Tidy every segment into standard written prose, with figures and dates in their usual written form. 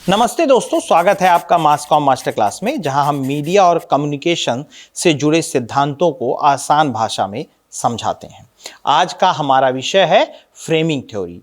नमस्ते दोस्तों, स्वागत है आपका मास कॉम मास्टर क्लास में, जहां हम मीडिया और कम्युनिकेशन से जुड़े सिद्धांतों को आसान भाषा में समझाते हैं। आज का हमारा विषय है फ्रेमिंग थ्योरी।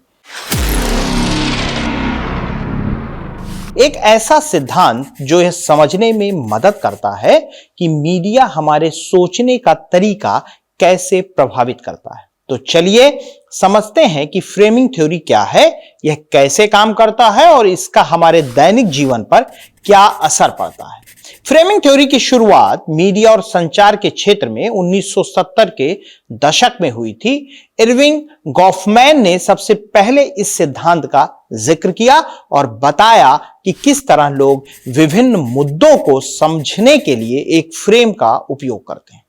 एक ऐसा सिद्धांत जो यह समझने में मदद करता है कि मीडिया हमारे सोचने का तरीका कैसे प्रभावित करता है। तो चलिए समझते हैं कि फ्रेमिंग थ्योरी क्या है, यह कैसे काम करता है और इसका हमारे दैनिक जीवन पर क्या असर पड़ता है। फ्रेमिंग थ्योरी की शुरुआत मीडिया और संचार के क्षेत्र में 1970 के दशक में हुई थी। इरविंग गॉफमैन ने सबसे पहले इस सिद्धांत का जिक्र किया और बताया कि किस तरह लोग विभिन्न मुद्दों को समझने के लिए एक फ्रेम का उपयोग करते हैं।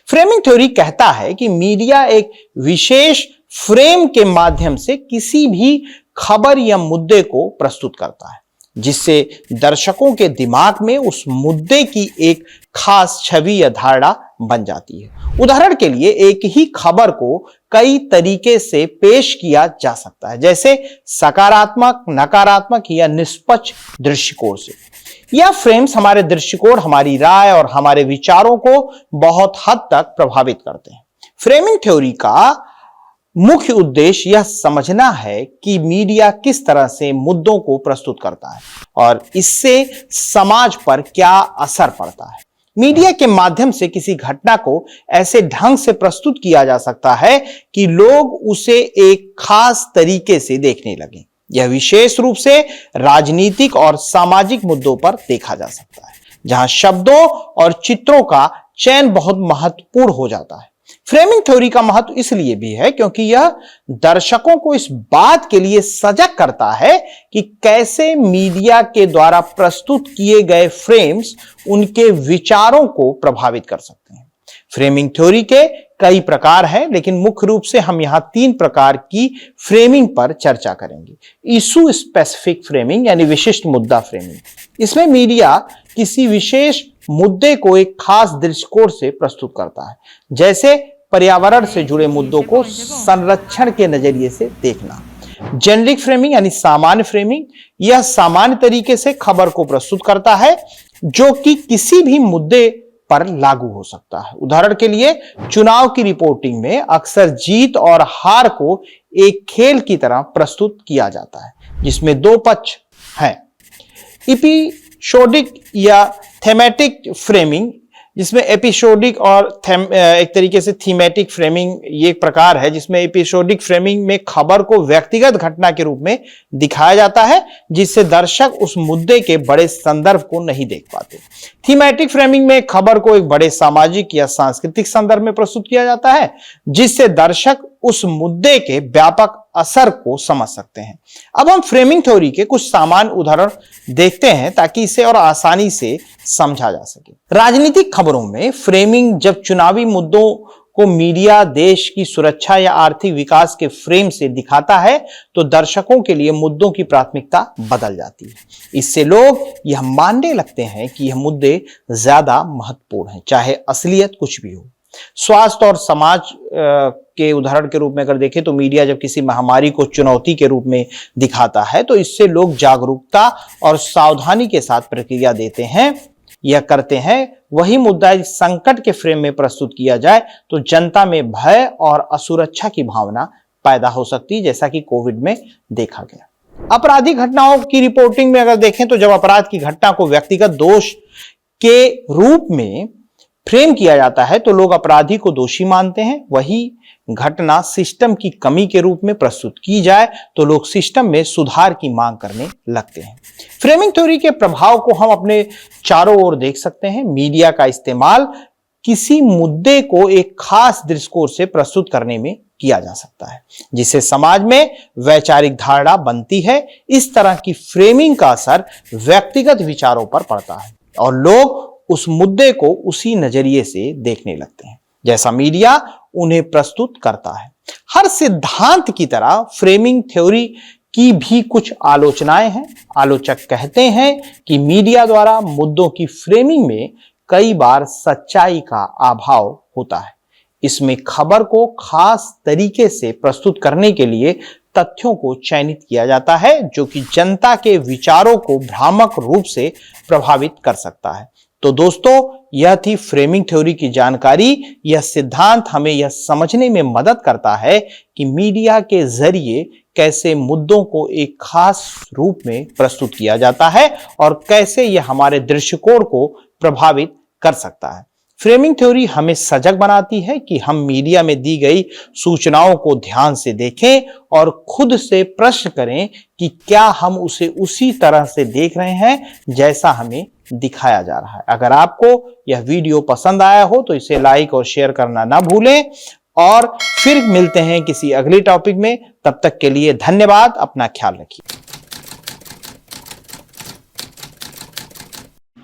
फ्रेमिंग थ्योरी कहता है कि मीडिया एक विशेष फ्रेम के माध्यम से किसी भी खबर या मुद्दे को प्रस्तुत करता है, जिससे दर्शकों के दिमाग में उस मुद्दे की एक खास छवि या धारणा बन जाती है। उदाहरण के लिए, एक ही खबर को कई तरीके से पेश किया जा सकता है, जैसे सकारात्मक, नकारात्मक या निष्पक्ष दृष्टिकोण से। यह फ्रेम्स हमारे दृष्टिकोण, हमारी राय और हमारे विचारों को बहुत हद तक प्रभावित करते हैं। फ्रेमिंग थ्योरी का मुख्य उद्देश्य यह समझना है कि मीडिया किस तरह से मुद्दों को प्रस्तुत करता है और इससे समाज पर क्या असर पड़ता है। मीडिया के माध्यम से किसी घटना को ऐसे ढंग से प्रस्तुत किया जा सकता है कि लोग उसे एक खास तरीके से देखने लगें। यह विशेष रूप से राजनीतिक और सामाजिक मुद्दों पर देखा जा सकता है, जहां शब्दों और चित्रों का चयन बहुत महत्वपूर्ण हो जाता है। फ्रेमिंग थ्योरी का महत्व इसलिए भी है क्योंकि यह दर्शकों को इस बात के लिए सजग करता है कि कैसे मीडिया के द्वारा प्रस्तुत किए गए फ्रेम्स उनके विचारों को प्रभावित कर सकते हैं। फ्रेमिंग थ्योरी के कई प्रकार हैं, लेकिन मुख्य रूप से हम यहां 3 प्रकार की फ्रेमिंग पर चर्चा करेंगे। इशू स्पेसिफिक फ्रेमिंग यानी विशिष्ट मुद्दा फ्रेमिंग। इसमें मीडिया किसी विशेष मुद्दे को एक खास दृष्टिकोण से प्रस्तुत करता है, जैसे पर्यावरण से जुड़े मुद्दों को संरक्षण के नजरिए से देखना। जेनरिक फ्रेमिंग यानी सामान्य फ्रेमिंग, यह सामान्य तरीके से खबर को प्रस्तुत करता है जो कि किसी भी मुद्दे पर लागू हो सकता है। उदाहरण के लिए, चुनाव की रिपोर्टिंग में अक्सर जीत और हार को एक खेल की तरह प्रस्तुत किया जाता है, जिसमें 2 पक्ष हैं। एपिसोडिक या थेमेटिक फ्रेमिंग, जिसमें एपिसोडिक और एक तरीके से थीमेटिक फ्रेमिंग ये एक प्रकार है, जिसमें एपिसोडिक फ्रेमिंग में खबर को व्यक्तिगत घटना के रूप में दिखाया जाता है, जिससे दर्शक उस मुद्दे के बड़े संदर्भ को नहीं देख पाते। थीमेटिक फ्रेमिंग में खबर को एक बड़े सामाजिक या सांस्कृतिक संदर्भ में प्रस्तुत किया जाता है, जिससे दर्शक उस मुद्दे के व्यापक असर को समझ सकते हैं। अब हम फ्रेमिंग थ्योरी के कुछ सामान्य उदाहरण देखते हैं ताकि इसे और आसानी से समझा जा सके। राजनीतिक खबरों में फ्रेमिंग जब चुनावी मुद्दों को मीडिया देश की सुरक्षा या आर्थिक विकास के फ्रेम से दिखाता है, तो दर्शकों के लिए मुद्दों की प्राथमिकता बदल जाती है। इससे लोग यह मानने लगते हैं कि यह मुद्दे ज्यादा महत्वपूर्ण हैं, चाहे असलियत कुछ भी हो। स्वास्थ्य और समाज के उदाहरण के रूप में अगर देखें तो मीडिया जब किसी महामारी को चुनौती के रूप में दिखाता है, तो इससे लोग जागरूकता और सावधानी के साथ प्रतिक्रिया देते हैं या करते हैं। वही मुद्दा संकट के फ्रेम में प्रस्तुत किया जाए तो जनता में भय और असुरक्षा की भावना पैदा हो सकती है, जैसा कि कोविड में देखा गया। आपराधिक घटनाओं की रिपोर्टिंग में अगर देखें तो जब अपराध की घटना को व्यक्तिगत दोष के रूप में फ्रेम किया जाता है तो लोग अपराधी को दोषी मानते हैं। वही घटना सिस्टम की कमी के रूप में प्रस्तुत की जाए तो लोग सिस्टम में सुधार की मांग करने लगते हैं। फ्रेमिंग थ्योरी के प्रभाव को हम अपने चारों ओर देख सकते हैं। मीडिया का इस्तेमाल किसी मुद्दे को एक खास दृष्टिकोण से प्रस्तुत करने में किया जा सकता है, जिससे समाज में वैचारिक धारणा बनती है। इस तरह की फ्रेमिंग का असर व्यक्तिगत विचारों पर पड़ता है और लोग उस मुद्दे को उसी नजरिए से देखने लगते हैं जैसा मीडिया उन्हें प्रस्तुत करता है। हर सिद्धांत की तरह फ्रेमिंग थ्योरी की भी कुछ आलोचनाएं हैं। आलोचक कहते हैं कि मीडिया द्वारा मुद्दों की फ्रेमिंग में कई बार सच्चाई का अभाव होता है। इसमें खबर को खास तरीके से प्रस्तुत करने के लिए तथ्यों को चयनित किया जाता है जो कि जनता के विचारों को भ्रामक रूप से प्रभावित कर सकता है। तो दोस्तों, यह थी फ्रेमिंग थ्योरी की जानकारी। यह सिद्धांत हमें यह समझने में मदद करता है कि मीडिया के जरिए कैसे मुद्दों को एक खास रूप में प्रस्तुत किया जाता है और कैसे यह हमारे दृष्टिकोण को प्रभावित कर सकता है। फ्रेमिंग थ्योरी हमें सजग बनाती है कि हम मीडिया में दी गई सूचनाओं को ध्यान से देखें और खुद से प्रश्न करें कि क्या हम उसे उसी तरह से देख रहे हैं जैसा हमें दिखाया जा रहा है। अगर आपको यह वीडियो पसंद आया हो तो इसे लाइक और शेयर करना ना भूलें और फिर मिलते हैं किसी अगले टॉपिक में। तब तक के लिए धन्यवाद। अपना ख्याल रखिए।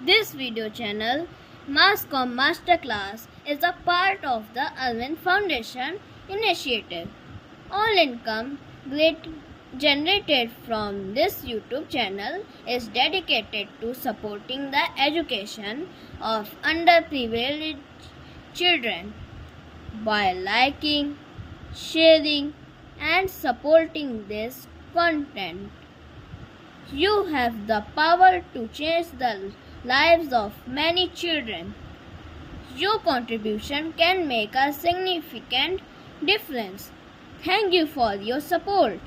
This video channel, Masscom Masterclass, is a part of the Alvin Foundation initiative. All income generated from this YouTube channel is dedicated to supporting the education of underprivileged children. By liking, sharing, and supporting this content, you have the power to change the lives of many children. Your contribution can make a significant difference. Thank you for your support.